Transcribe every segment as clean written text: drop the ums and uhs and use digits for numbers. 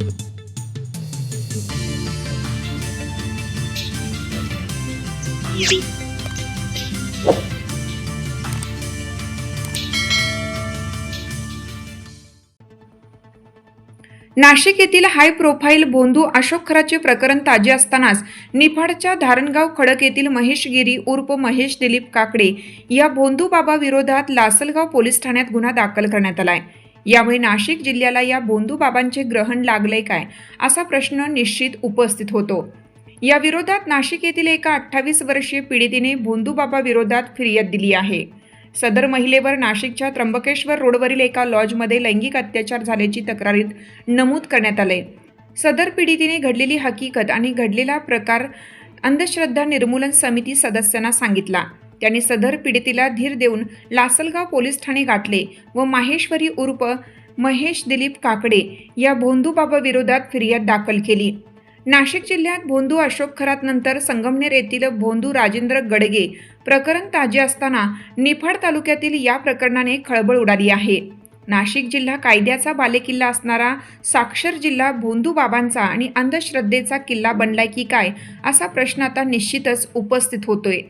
नाशिक येथील high profile भोंदू अशोक खराचे प्रकरण ताजे असतानाच निफाडच्या धारणगाव खडक येथील महेश गिरी उर्फ महेश दिलीप काकडे या भोंदू बाबा विरोधात लासलगाव पोलीस ठाण्यात गुन्हा दाखल करण्यात आलाय. यामुळे नाशिक जिल्ह्याला या भोंदू बाबांचे ग्रहण लागले काय असा प्रश्न निश्चित उपस्थित होतो. या विरोधात नाशिक येथील एका 28 वर्षीय पीडितेने भोंदू बाबा विरोधात फिर्याद दिली आहे. सदर महिलेवर नाशिकच्या त्र्यंबकेश्वर रोडवरील एका लॉजमध्ये लैंगिक अत्याचार झाल्याची तक्रारीत नमूद करण्यात आले. सदर पीडितेने घडलेली हकीकत आणि घडलेला प्रकार अंधश्रद्धा निर्मूलन समिती सदस्यांना सांगितला. त्यांनी सदर पीडितेला धीर देऊन लासलगाव पोलीस ठाणे गाठले व माहेश्वरी उर्फ महेश दिलीप काकडे या भोंदू बाबा विरोधात फिर्याद दाखल केली. नाशिक जिल्ह्यात भोंदू अशोक खरात नंतर संगमनेर येथील भोंदू राजेंद्र गडगे प्रकरण ताजे असताना निफाड तालुक्यातील या प्रकरणाने खळबळ उडाली आहे. नाशिक जिल्हा कायद्याचा बालेकिल्ला असणारा साक्षर जिल्हा भोंदू बाबांचा आणि अंधश्रद्धेचा किल्ला बनलाय की काय असा प्रश्न आता निश्चितच उपस्थित होतोय.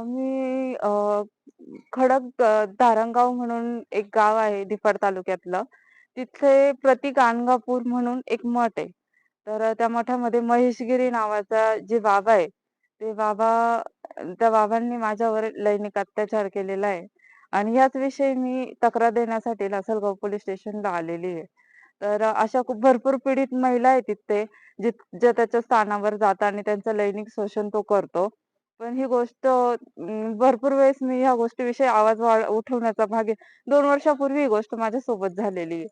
मी खडक धारणगाव म्हणून एक गाव आहे निफाड तालुक्यातलं. तिथे प्रतीक गाणगापूर म्हणून एक मठ आहे. तर त्या मठामध्ये महेशगिरी नावाचा जे बाबा आहे, ते बाबा त्या बाबांनी माझ्यावर लैंगिक अत्याचार केलेला आहे आणि ह्याच विषयी मी तक्रार देण्यासाठी लासलगाव पोलीस स्टेशनला आलेली आहे. तर अशा खूप भरपूर पीडित महिला आहेत तिथे, जे त्याच्या स्थानावर जातात आणि त्यांचं लैंगिक शोषण तो करतो. पण ही गोष्ट भरपूर वेळेस मी ह्या गोष्टीविषयी आवाज उठवण्याचा भाग आहे. 2 वर्षापूर्वी ही गोष्ट माझ्यासोबत झालेली आहे.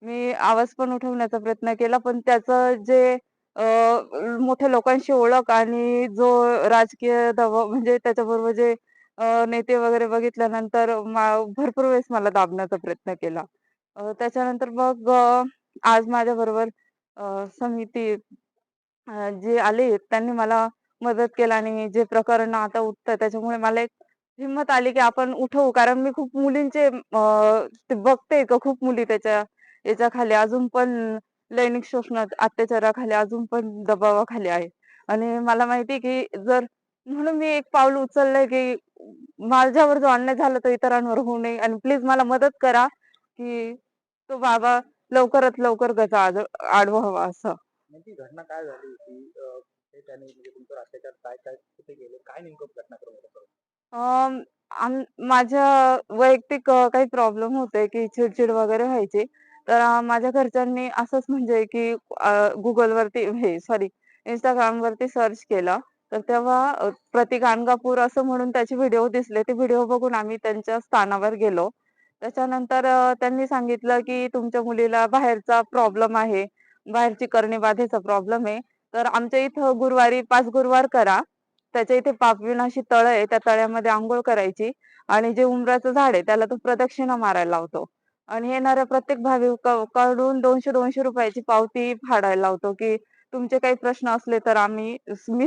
मी आवाज पण उठवण्याचा प्रयत्न केला, पण त्याचं जे मोठ्या लोकांशी ओळख आणि जो राजकीय दबाव म्हणजे त्याच्याबरोबर जे नेते वगैरे बघितल्यानंतर भरपूर वेळेस मला दाबण्याचा प्रयत्न केला. त्याच्यानंतर मग आज माझ्याबरोबर समिती जे आले त्यांनी मला मदत केली आणि जे प्रकरण आता उठतं त्याच्यामुळे मला एक हिंमत आली, की आपण उठवू. कारण मी खूप मुलींचे ते बघते का खूप मुली त्याच्या याच्याखाली अजून पण लैंगिक शोषणात अत्याचाराखाली अजून पण दबावाखाली आहे. आणि मला माहिती आहे, की जर म्हणून मी एक पाऊल उचललंय, की माझ्यावर जो अन्याय झाला तो इतरांवर होऊ नये आणि प्लीज मला मदत करा, की तो बाबा लवकरात लवकर त्याचा आडवा व्हावा असं. नेमकी घटना काय झाली होती? ते त्याने म्हणजे तुमच्यावर अत्याचार काय काय कुठे केले? काय नेमकं घटनाक्रम होता तो? अं, माझ्या वैयक्तिक काही प्रॉब्लेम होते, की चिड वगैरे व्हायची. तर माझ्या घरच्यांनी असंच म्हणजे की Googleवरती हे सॉरी Instagramवरती सर्च केलं. तर तेव्हा प्रतीक गाणगापूर असं म्हणून त्याचे व्हिडिओ दिसले. ते व्हिडिओ बघून आम्ही त्यांच्या स्थानावर गेलो. त्याच्यानंतर त्यांनी सांगितलं, की तुमच्या मुलीला बाहेरचा प्रॉब्लेम आहे. बाहेरची करणी बाधेचा प्रॉब्लेम आहे. तर आमच्या इथं गुरुवारी 5 गुरुवार करा. त्याच्या इथे पापविनाशी तळं आहे. त्या तळ्यामध्ये अंघोळ करायची आणि जे उंबराचं झाड आहे त्याला तो प्रदक्षिणा मारायला लावतो. आणि येणाऱ्या प्रत्येक भाविकाकडून ₹200-200 ची पावती फाडायला लावतो, की तुमचे काही प्रश्न असले तर मी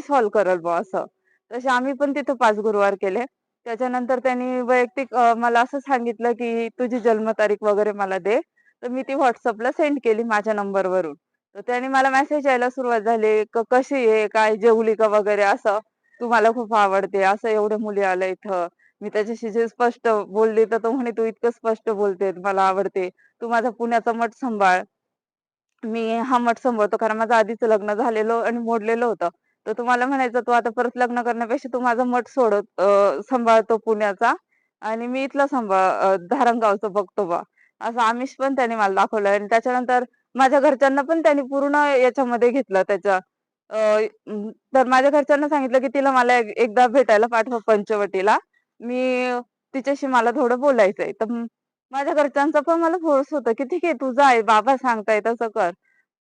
सॉल्व्ह करेल बुवा असं. तसे आम्ही पण तिथं 5 गुरुवार केले. त्याच्यानंतर त्यांनी वैयक्तिक मला असं सांगितलं, की तुझी जन्मतारीख वगैरे मला दे. तर मी ती WhatsAppला सेंड केली माझ्या नंबरवरून. तर त्याने मला मेसेज यायला सुरुवात झाली, "कशी आहे? काय जेवली का?" वगैरे असं. "तू मला खूप आवडते." असं एवढ्या मुली आल्या इथं. मी त्याच्याशी जे स्पष्ट बोलली तर तो म्हणे, "तू इतकं स्पष्ट बोलते, मला आवडते. तू माझा पुण्याचा मठ सांभाळ." मी हा मठ सांभाळतो कारण माझं आधीच लग्न झालेलं आणि मोडलेलं होतं. तर तो मला म्हणायचा, "तू आता परत लग्न करण्यापेक्षा तू माझा मठ सांभाळतो पुण्याचा आणि मी इथला धारणगावचं बघतो बा." असं आमिष पण त्याने मला दाखवलं आणि त्याच्यानंतर माझ्या घरच्यांना पण त्याने पूर्ण याच्यामध्ये घेतलं त्याच्या अ, तर माझ्या घरच्यांना सांगितलं, की तिला मला एकदा भेटायला पाठवा पंचवटीला. मी तिच्याशी मला थोडं बोलायचंय. तर माझ्या घरच्यांचा पण मला फोर्स होता, की "ठीक आहे, तू जा आहे, बाबा सांगताय तसं कर."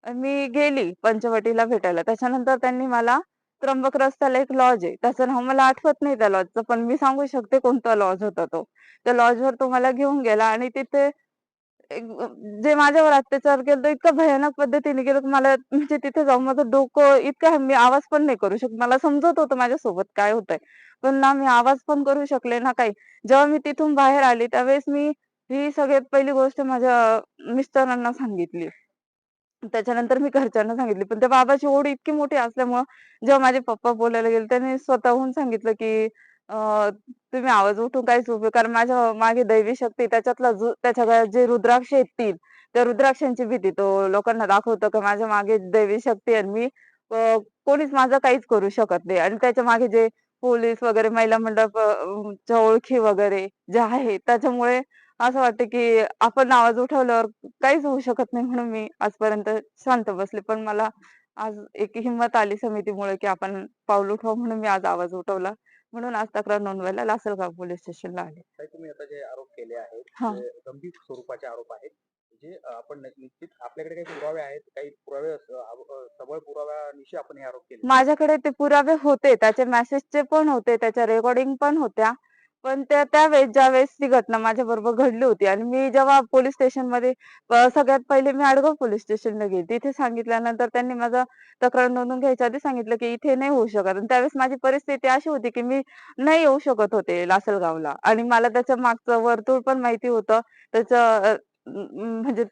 मी गेली पंचवटीला भेटायला. त्याच्यानंतर त्यांनी मला त्र्यंबक रस्त्याला एक लॉज आहे. त्याचं नाव मला आठवत नाही त्या लॉजचं, पण मी सांगू शकते कोणता लॉज होता तो. त्या लॉजवर तो मला घेऊन गेला आणि तिथे जे माझ्यावर अत्याचार केला तो इतका भयानक पद्धतीने केलं, की मला म्हणजे तिथे जाऊन माझं डोकं इतकं मी आवाज पण नाही करू शकत. मला समजत होतं माझ्यासोबत काय होतंय. पण ना मी आवाज पण करू शकले ना काही. जेव्हा मी तिथून बाहेर आली त्यावेळेस मी ही सगळ्यात पहिली गोष्ट माझ्या मिस्टरांना सांगितली. त्याच्यानंतर मी घरच्यांना सांगितली. पण त्या बाबाची ओढ इतकी मोठी असल्यामुळं जेव्हा माझे पप्पा बोलायला गेले, त्यांनी स्वतःहून सांगितलं, की तुम्ही आवाज उठवून काहीच उपयोग, कारण माझ्या मागे दैवी शक्ती त्याच्यातला जो त्याच्या गळ्यात जे रुद्राक्ष आहेत 3, त्या रुद्राक्षांची भीती तो लोकांना दाखवतो, की माझ्या मागे दैवी शक्ती आहे आणि मी कोणीच माझं काहीच करू शकत नाही. आणि त्याच्या मागे जे पोलीस वगैरे, महिला मंडळ च्या ओळखी वगैरे ज्या आहेत, त्याच्यामुळे असं वाटतं, की आपण आवाज उठवल्यावर काहीच होऊ शकत नाही, म्हणून मी आजपर्यंत शांत बसले. पण मला आज एक हिंमत आली समितीमुळे, की आपण पाऊल उठवावं, म्हणून मी आज आवाज उठवला. म्हणून आज तक्रार नोंदवायला लासलगाव पोलीस स्टेशनला आले. ताई, तुम्ही आता जे आरोप केले आहेत, हां. ते गंभीर स्वरूपाचे आरोप आहेत. जे आपण निश्चित आपल्याकडे काही पुरावे आहेत, काही पुरावे सबळ पुराव्यानिशी आपण हे आरोप केले. माझ्याकडे ते पुरावे होते. त्याचे मेसेजचे पण होते, त्याच्या रेकॉर्डिंग पण होत्या. पण त्यावेळेस ज्यावेळेस ती घटना माझ्याबरोबर घडली होती आणि मी जेव्हा पोलिस स्टेशनमध्ये सगळ्यात पहिले मी आडगाव पोलिस स्टेशनला गेली. तिथे सांगितल्यानंतर त्यांनी माझं तक्रार नोंदवून घ्यायच्या आधी सांगितलं, की इथे नाही होऊ शकत. आणि त्यावेळेस माझी परिस्थिती अशी होती, की मी नाही येऊ शकत होते लासलगावला आणि मला त्याच्या मागचं वर्तुळ पण माहिती होतं. त्याचं म्हणजे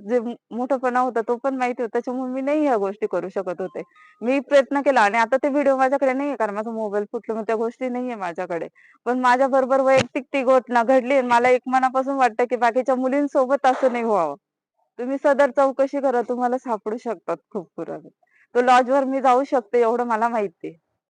जे मोठेपणा होता तो पण माहिती होता. त्याच्यामुळे मी नाही ह्या गोष्टी करू शकत होते. मी प्रयत्न केला आणि आता ते व्हिडिओ माझ्याकडे नाहीये, कारण माझा मोबाईल फुटल्यामुळे त्या गोष्टी नाहीये माझ्याकडे. पण माझ्याबरोबर वैयक्तिक ती घटना घडली आणि मला एक मनापासून वाटतं, की बाकीच्या मुलींसोबत असं नाही व्हावं. तुम्ही सदर चौकशी करा, तुम्हाला सापडू शकतात खूप पुरावे. तो लॉजवर मी जाऊ शकते एवढं मला माहिती आहे.